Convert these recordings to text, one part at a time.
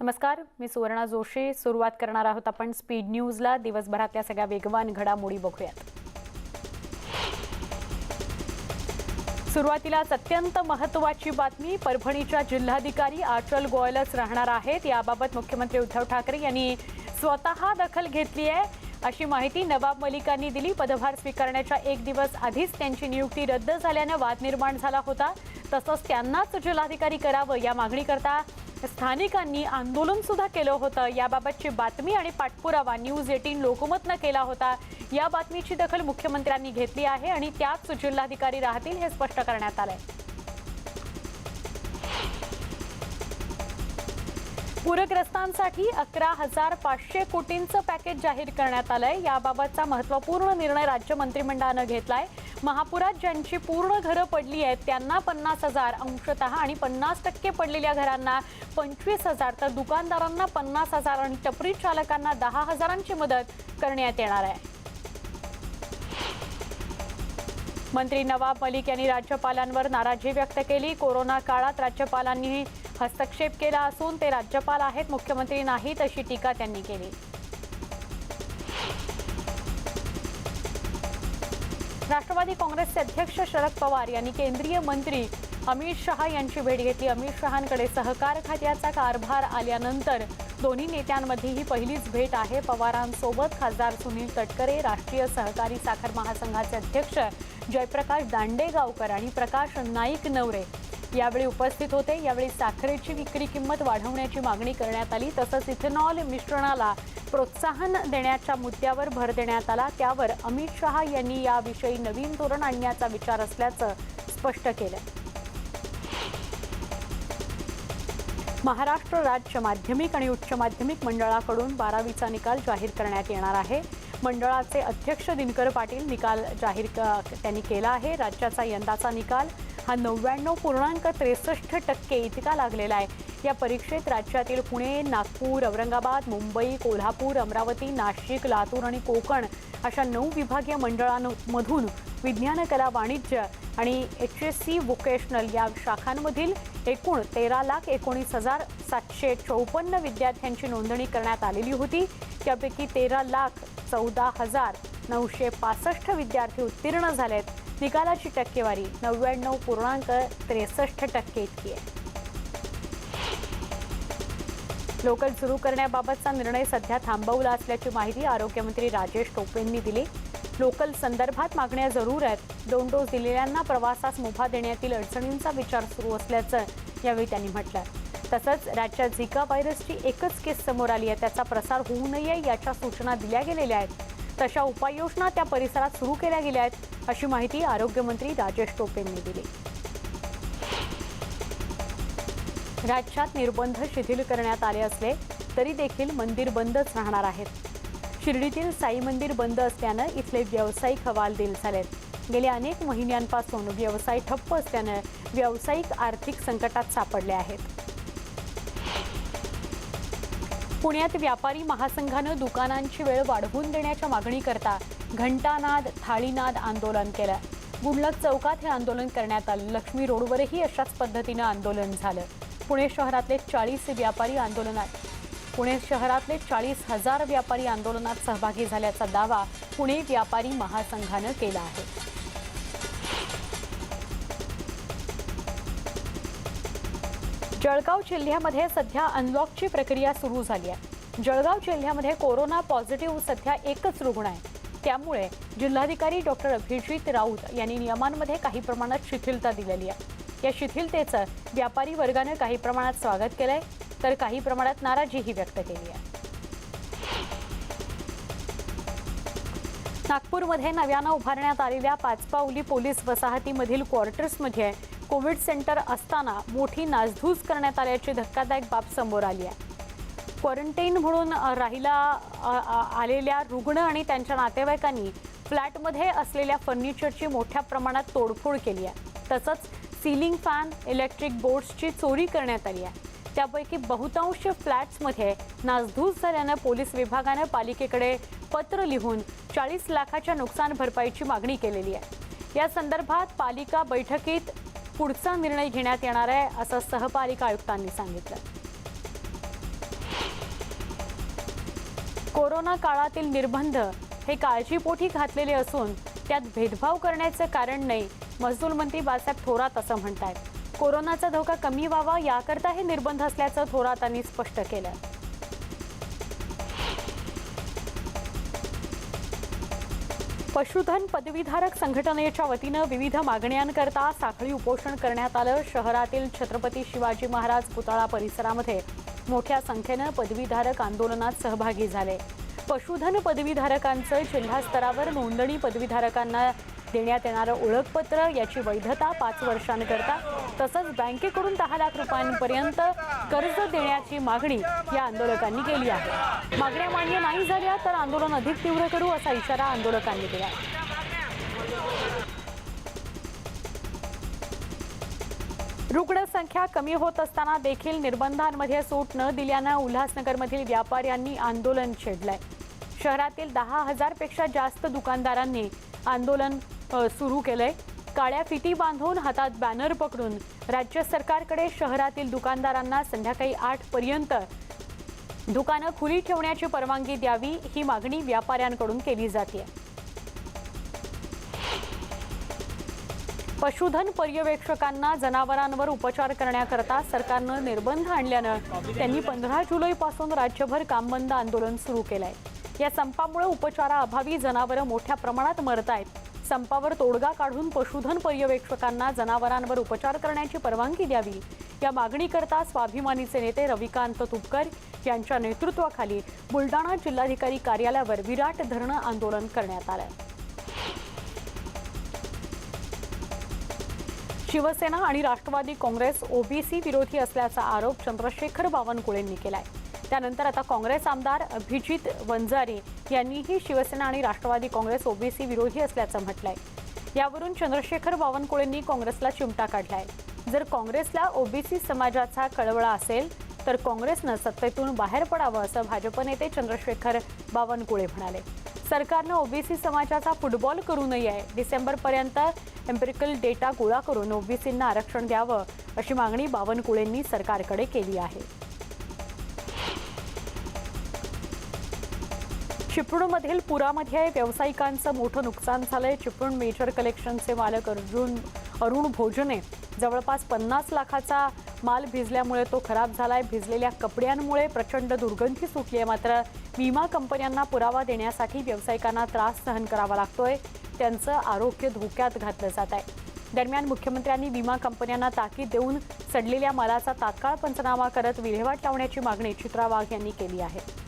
नमस्कार, मी सुवर्णा जोशी. सुरुवात करणार आहोत आपण स्पीड न्यूजला. दिवसभरातल्या सगळ्या वेगवान घडामोडी बघूयात. सुरुवातीलाच अत्यंत महत्त्वाची बातमी. परभणीच्या जिल्हाधिकारी आचल गोयलच राहणार आहेत. याबाबत मुख्यमंत्री उद्धव ठाकरे यांनी स्वतः दखल घेतली आहे अशी माहिती नवाब मलिकांनी दिली. पदभार स्वीकारण्याच्या एक दिवस आधीच त्यांची नियुक्ती रद्द झाल्याने वाद निर्माण झाला होता. तसंच त्यांनाच जिल्हाधिकारी करावं या मागणीकरता स्थानिकांनी आंदोलन सुद्धा केलं होतं. याबाबतची बातमी आणि पाठपुरावा न्यूज 18 लोकमतनं केला होता. या बातमीची दखल मुख्यमंत्र्यांनी घेतली आहे आणि त्याच जिल्हाधिकारी राहतील हे स्पष्ट करण्यात आलंय. पूरग्रस्तांसाठी 11,500 कोटींचं पॅकेज जाहीर करण्यात आलंय. याबाबतचा महत्त्वपूर्ण निर्णय राज्य मंत्रिमंडळानं घेतलाय. महापुरात ज्यांची पूर्ण घरं पडली आहेत त्यांना 50,000 अंशतः आणि 50% पडलेल्या घरांना 25,000 तर दुकानदारांना 50,000 आणि टपरी चालकांना 10,000ची मदत करण्यात येणार आहे. मंत्री नवाब मलिक यांनी राज्यपालांवर नाराजी व्यक्त केली. कोरोना काळात राज्यपालांनी हस्तक्षेप केला असून ते राज्यपाल आहेत, मुख्यमंत्री नाहीत अशी टीका त्यांनी केली. राष्ट्रवादी काँग्रेसचे अध्यक्ष शरद पवार यांनी केंद्रीय मंत्री अमित शहा यांची भेट घेतली. अमित शहांकडे सहकार खात्याचा कारभार आल्यानंतर दोन्ही नेत्यांमध्ये ही पहिलीच भेट आहे. पवारांसोबत खासदार सुनील तटकरे, राष्ट्रीय सहकारी साखर महासंघाचे अध्यक्ष जयप्रकाश दांडेगावकर आणि प्रकाश नाईक नवरे यावेळी उपस्थित होते. यावेळी साखरेची विक्री किंमत वाढवण्याची मागणी करण्यात आली. तसंच इथेनॉल मिश्रणाला प्रोत्साहन देण्याच्या मुद्द्यावर भर देण्यात आला. त्यावर अमित शहा यांनी याविषयी नवीन धोरण आणण्याचा विचार असल्याचं स्पष्ट केलं. महाराष्ट्र राज्य माध्यमिक आणि उच्च माध्यमिक मंडळाकडून 12वीचा निकाल जाहीर करण्यात येणार आहे. मंडळाचे अध्यक्ष दिनकर पाटील निकाल जाहीर त्यांनी केला आहे. राज्याचा यंदाचा निकाल हा 99.63% इतका लागलेला आहे. या परीक्षेत राज्यातील पुणे, नागपूर, औरंगाबाद, मुंबई, कोल्हापूर, अमरावती, नाशिक, लातूर आणि कोकण अशा 9 विभागीय मंडळांमधून विज्ञान, कला, वाणिज्य आणि HSC व्होकेशनल या शाखांमधील एकूण 13,19,754 विद्यार्थ्यांची नोंदणी करण्यात आलेली होती. त्यापैकी 13,14,965 विद्यार्थी उत्तीर्ण झालेत. निकालाची टक्केवारी 99.63% इतकी आहे. लोकल सुरू करण्याबाबतचा निर्णय सध्या थांबवला असल्याची माहिती आरोग्यमंत्री राजेश टोपेंनी दिली. लोकल संदर्भात मागण्या जरूर आहेत. 2 डोस दिलेल्यांना प्रवासास मुभा देण्यातील अडचणींचा विचार सुरू असल्याचं यावेळी त्यांनी म्हटलं. तसंच राज्यात झिका व्हायरसची एकच केस समोर आली आहे. त्याचा प्रसार होऊ नये याच्या सूचना दिल्या गेलेल्या आहेत. तशा उपाययोजना त्या परिसरात सुरू केल्या गेल्या आहेत अशी माहिती आरोग्यमंत्री राजेश टोपेंनी दिली. राज्यात निर्बंध शिथिल करण्यात आले असले तरी देखील मंदिर बंदच राहणार आहेत. शिर्डीतील साई मंदिर बंद असल्यानं इथले व्यावसायिक हवालदिल झालेत. गेल्या अनेक महिन्यांपासून व्यवसाय ठप्प असल्यानं व्यावसायिक आर्थिक संकटात सापडले आहेत. पुण्यात व्यापारी महासंघानं दुकानांची वेळ वाढवून देण्याच्या मागणीकरता घंटानाद, थाळीनाद आंदोलन केलं. गुंडलक चौकात हे आंदोलन करण्यात आलं. लक्ष्मी रोडवरही अशाच पद्धतीनं आंदोलन झालं. पुणे शहरातले 40,000 व्यापारी आंदोलनात सहभागी झाल्याचा दावा पुणे व्यापारी महासंघानं केला आहे. जळगाव जिल्ह्यामध्ये सध्या अनलॉकची प्रक्रिया सुरू झाली आहे. जळगाव जिल्ह्यामध्ये कोरोना पॉझिटिव्ह सध्या एकच रुग्ण आहे. त्यामुळे जिल्हाधिकारी डॉक्टर अभिजित राऊत यांनी नियमांमध्ये काही प्रमाणात शिथिलता दिलेली आहे. या शिथिलतेचं व्यापारी वर्गानं काही प्रमाणात स्वागत केलंय तर काही प्रमाणात नाराजीही व्यक्त केली आहे. नागपूरमध्ये नव्यानं उभारण्यात आलेल्या पाचपावली पोलीस वसाहतीमधील क्वार्टर्समध्ये कोविड सेंटर असताना मोठी नासधूस करण्यात आल्याची धक्कादायक बाब समोर आली आहे. क्वारंटाईन म्हणून राहिला आलेल्या रुग्ण आणि त्यांच्या नातेवाईकांनी फ्लॅटमध्ये असलेल्या फर्निचरची मोठ्या प्रमाणात तोडफोड केली आहे. तसंच सीलिंग फॅन, इलेक्ट्रिक बोर्ड्सची चोरी करण्यात आली आहे. त्यापैकी बहुतांश फ्लॅट्समध्ये नासधूस झाल्यानं पोलीस विभागानं पालिकेकडे पत्र लिहून 40 लाखाच्या नुकसान भरपाईची मागणी केलेली आहे. या संदर्भात पालिका बैठकीत पुढचा निर्णय घेण्यात येणार आहे असं सहपालिका आयुक्तांनी सांगितलं. कोरोना काळातील निर्बंध हे काळजीपोटी घातलेले असून त्यात भेदभाव करण्याचं कारण नाही, महसूल मंत्री बाळासाहेब थोरात असं म्हणतायत। कोरोनाचा धोका कमी व्हावा याकरता हे निर्बंध असल्याचं थोरातांनी स्पष्ट केलं। पशुधन पदवीधारक संघटनेच्या वतीनं विविध मागण्यांकरता साखळी उपोषण करण्यात आलं। शहरातील छत्रपती शिवाजी महाराज पुतळा परिसरामध्ये मोठ्या संख्येनं पदवीधारक आंदोलनात सहभागी झाले। पशुधन पदवीधारकांचं जिल्हा स्तरावर नोंदणी पदवीधारकांना देण्यात येणारं ओळखपत्र याची वैधता 5 वर्षांकरता तसंच बँकेकडून 10 लाख रुपयांपर्यंत कर्ज देण्याची मागणी या आंदोलकांनी केली आहे। मागण्या मान्य नाही झाल्या तर आंदोलन अधिक तीव्र करू असा इशारा आंदोलकांनी दिला। रुग्णसंख्या कमी होत असताना देखील निर्बंधांमध्ये सूट न दिल्यानं उल्हासनगरमधील व्यापाऱ्यांनी आंदोलन छेडलंय। शहरातील 10,000 पेक्षा जास्त दुकानदारांनी आंदोलन सुरू केलंय। काळ्या फिती बांधून हातात बॅनर पकडून राज्य सरकारकडे शहरातील दुकानदारांना संध्याकाळी 8 पर्यंत दुकानं खुली ठेवण्याची परवानगी द्यावी ही मागणी व्यापाऱ्यांकडून केली जाते। पशुधन पर्यवेक्षकांना जनावरांवर उपचार करण्याकरता सरकारनं निर्बंध आणल्यानं त्यांनी 15 जुलैपासून राज्यभर कामबंद आंदोलन सुरू केलंय। या संपामुळे उपचाराअभावी जनावरं मोठ्या प्रमाणात मरतायत। संपावर तोडगा काढून पशुधन पर्यवेक्षकांना जनावरांवर उपचार करण्याची परवानगी द्यावी या मागणीकरता स्वाभिमानीचे नेते रविकांत तुपकर यांच्या नेतृत्वाखाली बुलडाणा जिल्हाधिकारी कार्यालयावर विराट धरणं आंदोलन करण्यात आलं। शिवसेना आणि राष्ट्रवादी काँग्रेस ओबीसी विरोधी असल्याचा आरोप चंद्रशेखर बावनकुळेंनी केलाय। त्यानंतर आता काँग्रेस आमदार अभिजित वंजारी यांनीही शिवसेना आणि राष्ट्रवादी काँग्रेस ओबीसी विरोधी असल्याचं म्हटलंय। यावरून चंद्रशेखर बावनकुळेंनी काँग्रेसला चिमटा काढलाय। जर काँग्रेसला ओबीसी समाजाचा कळवळा असेल तर काँग्रेसनं सत्तेतून बाहेर पडावं असं भाजप नेते चंद्रशेखर बावनकुळे म्हणाले। सरकारनं ओबीसी समाजाचा फुटबॉल करू नये, डिसेंबरपर्यंत एम्पिरिकल डेटा गोळा करून ओबीसींना आरक्षण द्यावं अशी मागणी बावनकुळेंनी सरकारकडे केली आहे। चिपळूणमधील पुरामध्ये व्यावसायिकांचं मोठं नुकसान झालंय। चिपळूण मेजर कलेक्शनचे मालक अरुण भोजने जवळपास 50 लाखाचा माल भिजल्यामुळे तो खराब झालाय। भिजलेल्या कपड्यांमुळे प्रचंड दुर्गंधी सुटली आहे। मात्र विमा कंपन्यांना पुरावा देण्यासाठी व्यावसायिकांना त्रास सहन करावा लागतोय। त्यांचं आरोग्य धोक्यात घातलं जात आहे। दरम्यान मुख्यमंत्र्यांनी विमा कंपन्यांना ताकीद देऊन सडलेल्या मालाचा तात्काळ पंचनामा करत विल्हेवाट लावण्याची मागणी चित्रा वाघ यांनी केली आहे।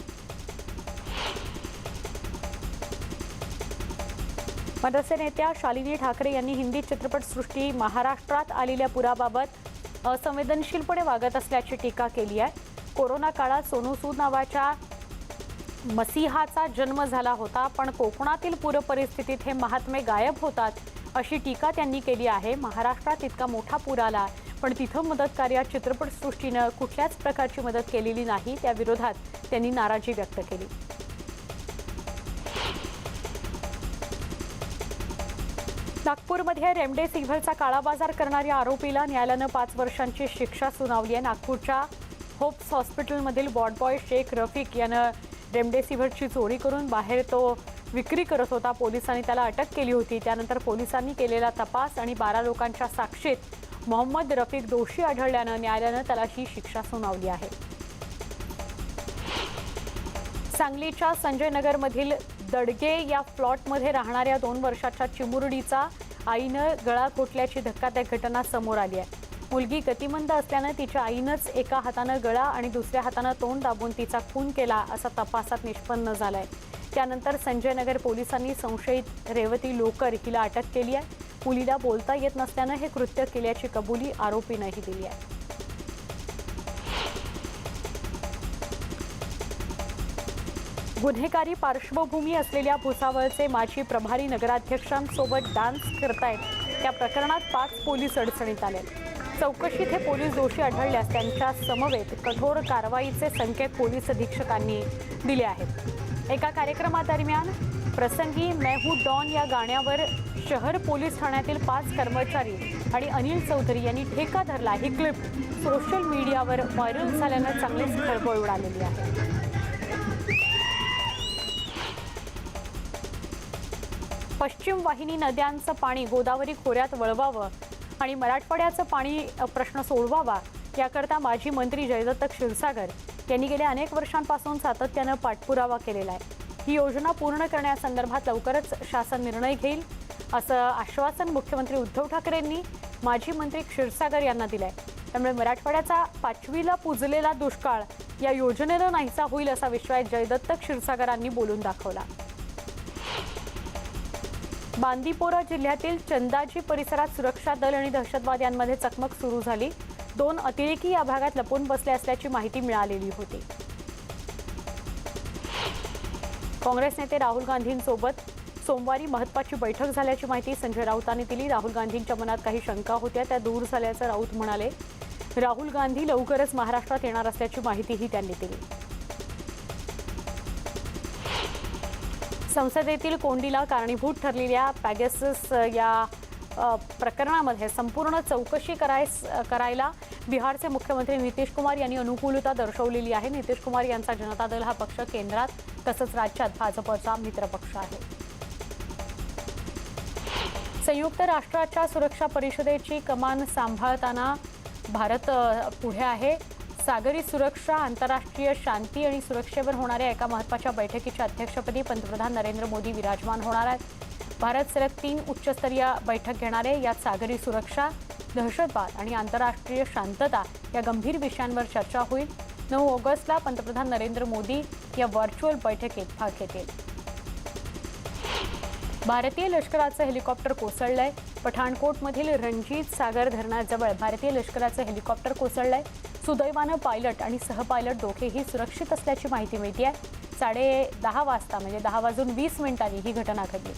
मनसे नेत्या शालिनी ठाकरे यांनी हिंदी चित्रपटसृष्टी महाराष्ट्रात आलेल्या पुराबाबत असंवेदनशीलपणे वागत असल्याची टीका केली आहे। कोरोना काळात सोनू सूद नावाच्या मसीहाचा जन्म झाला होता, पण कोकणातील पूर परिस्थितीत हे महात्मे गायब होतात अशी टीका त्यांनी केली आहे। महाराष्ट्रात इतका मोठा पूर आला पण तिथं मदत कार्यात चित्रपटसृष्टीनं कुठल्याच प्रकारची मदत केलेली नाही, त्या विरोधात त्यांनी नाराजी व्यक्त केली। नागपूरमध्ये रेमडेसिव्हिरचा काळाबाजार करणाऱ्या आरोपीला न्यायालयानं 5 वर्षांची शिक्षा सुनावली आहे। नागपूरच्या होप्स हॉस्पिटलमधील वॉर्डबॉय शेख रफिक यानं रेमडेसिव्हिरची चोरी करून बाहेर तो विक्री करत होता। पोलिसांनी त्याला अटक केली होती। त्यानंतर पोलिसांनी केलेला तपास आणि 12 लोकांच्या साक्षीत मोहम्मद रफिक दोषी आढळल्यानं न्यायालयानं त्याला ही शिक्षा सुनावली आहे। सांगलीच्या संजय नगरमधील दडगे या प्लॉटमध्ये राहणाऱ्या 2 वर्षाच्या चिमुरडीचा आईनं गळा घोटल्याची धक्कादायक घटना समोर आली आहे। मुलगी गतिमंद असल्यानं तिच्या आईनंच एका हातानं गळा आणि दुसऱ्या हातानं तोंड दाबून तिचा खून केला असं तपासात निष्पन्न झालंय। त्यानंतर संजय नगर पोलिसांनी संशयित रेवती लोकर हिला अटक केली आहे। मुलीला बोलता येत नसल्यानं हे कृत्य केल्याची कबुली आरोपीनंही दिली आहे। गुन्हेगारी पार्श्वभूमी असलेल्या भुसावळचे माजी प्रभारी नगराध्यक्षांसोबत डान्स करतायत त्या प्रकरणात 5 पोलीस अडचणीत आले। चौकशीत हे पोलीस दोषी आढळल्यास त्यांच्या समवेत कठोर कारवाईचे संकेत पोलीस अधीक्षकांनी दिले आहेत। एका कार्यक्रमादरम्यान प्रसंगी मैं हूं डॉन या गाण्यावर शहर पोलीस ठाण्यातील 5 कर्मचारी आणि अनिल चौधरी यांनी ठेका धरला। ही क्लिप सोशल मीडियावर व्हायरल झाल्यानं चांगलीच खळबळ उडालेली आहे। पश्चिम वाहिनी नद्यांचं पाणी गोदावरी खोऱ्यात वळवावं आणि मराठवाड्याचं पाणी प्रश्न सोडवावा याकरता माजी मंत्री जयदत्त क्षीरसागर यांनी गेल्या अनेक वर्षांपासून सातत्यानं पाठपुरावा केलेला आहे। ही योजना पूर्ण करण्यासंदर्भात लवकरच शासन निर्णय घेईल असं आश्वासन मुख्यमंत्री उद्धव ठाकरेंनी माजी मंत्री क्षीरसागर यांना दिलंय। त्यामुळे मराठवाड्याचा 5वीला पुजलेला दुष्काळ या योजनेनं नाहीसा होईल असा विश्वास जयदत्त क्षीरसागरांनी बोलून दाखवला। बांदीपोरा जिल्ह्यातील चंदाजी परिसरात सुरक्षा दल आणि दहशतवाद यांमध्ये चकमक सुरू झाली। 2 अतिरेकी या भागात लपून बसले असल्याची माहिती मिळालेली होती। काँग्रेस नेते राहुल गांधींसोबत सोमवारी महत्त्वाची बैठक झाल्याची माहिती संजय राऊतांनी दिली। राहुल गांधींच्या मनात काही शंका होत्या त्या दूर झाल्याचं राऊत म्हणाले। राहुल गांधी लवकरच महाराष्ट्रात येणार असल्याची माहितीही त्यांनी दिली। संसदेतील कोंडीला कारणीभूत ठरलेल्या पॅगॅसस या प्रकरणामध्ये संपूर्ण चौकशी करायला बिहारचे मुख्यमंत्री नितीश कुमार यांनी अनुकूलता दर्शवलेली आहे। नितीश कुमार यांचा जनता दल हा पक्ष केंद्रात तसंच राज्यात भाजपचा मित्रपक्ष आहे। संयुक्त राष्ट्राच्या सुरक्षा परिषदेची कमान सांभाळताना भारत पुढे आहे। सागरी सुरक्षा, आंतरराष्ट्रीय शांती आणि सुरक्षेवर होणाऱ्या एका महत्त्वाच्या बैठकीच्या अध्यक्षपदी पंतप्रधान नरेंद्र मोदी विराजमान होणार आहेत। भारत सलग 3 उच्चस्तरीय बैठक घेणार आहे। यात सागरी सुरक्षा, दहशतवाद आणि आंतरराष्ट्रीय शांतता या गंभीर विषयांवर चर्चा होईल। 9 ऑगस्टला पंतप्रधान नरेंद्र मोदी या व्हर्च्युअल बैठकीत भाग घेतील। भारतीय लष्कराचं हेलिकॉप्टर कोसळलंय। पठाणकोटमधील रणजीत सागर धरणाजवळ भारतीय लष्कराचं हेलिकॉप्टर कोसळलंय। सुदैवानं पायलट आणि सहपायलट दोघेही सुरक्षित असल्याची माहिती मिळते आहे। 10:30 वाजता म्हणजे 10:20 ही घटना घडली।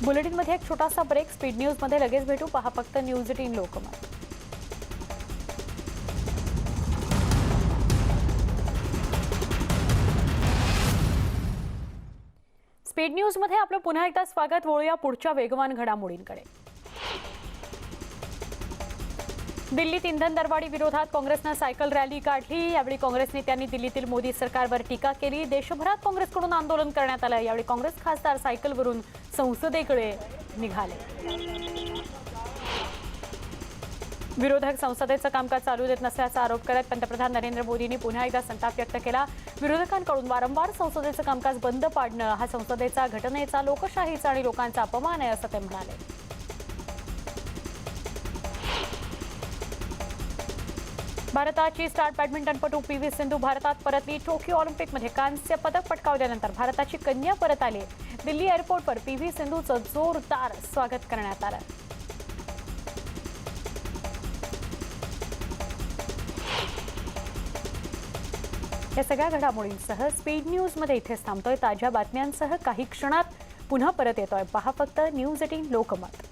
बुलेटिनमध्ये एक छोटासा ब्रेक। स्पीड न्यूजमध्ये लगेच भेटू। पहा फक्त न्यूज 18 लोकमत। स्पीड न्यूजमध्ये आपलं पुन्हा एकदा स्वागत। वळूया पुढच्या वेगवान घडामोडींकडे। दिल्लीत इंधन दरवाढी विरोधात काँग्रेसनं सायकल रॅली काढली। यावेळी काँग्रेस नेत्यांनी दिल्लीतील मोदी सरकारवर टीका केली। देशभरात काँग्रेसकडून आंदोलन करण्यात आलं। यावेळी काँग्रेस खासदार सायकलवरून संसदेकडे निघाले। विरोधक संसदेचं कामकाज चालू देत नसल्याचा आरोप करत पंतप्रधान नरेंद्र मोदींनी पुन्हा एकदा संताप व्यक्त केला। विरोधकांकडून वारंवार संसदेचं कामकाज बंद पाडणं हा संसदेचा, घटनेचा, लोकशाहीचा आणि लोकांचा अपमान आहे असं ते म्हणाले। भारताची स्टार बॅडमिंटनपटू पी.व्ही. सिंधू भारतात परतली। टोकियो ऑलिम्पिकमध्ये कांस्य पदक पटकावल्यानंतर भारताची कन्या परत आली। दिल्ली एअरपोर्टवर पी.व्ही. सिंधूचं जोरदार स्वागत करण्यात आलं। या सगळ्या घडामोडींसह स्पीड न्यूजमध्ये इथेच थांबतोय। ताज्या बातम्यांसह काही क्षणात पुन्हा परत येतोय। पहा फक्त न्यूज 18 लोकमत।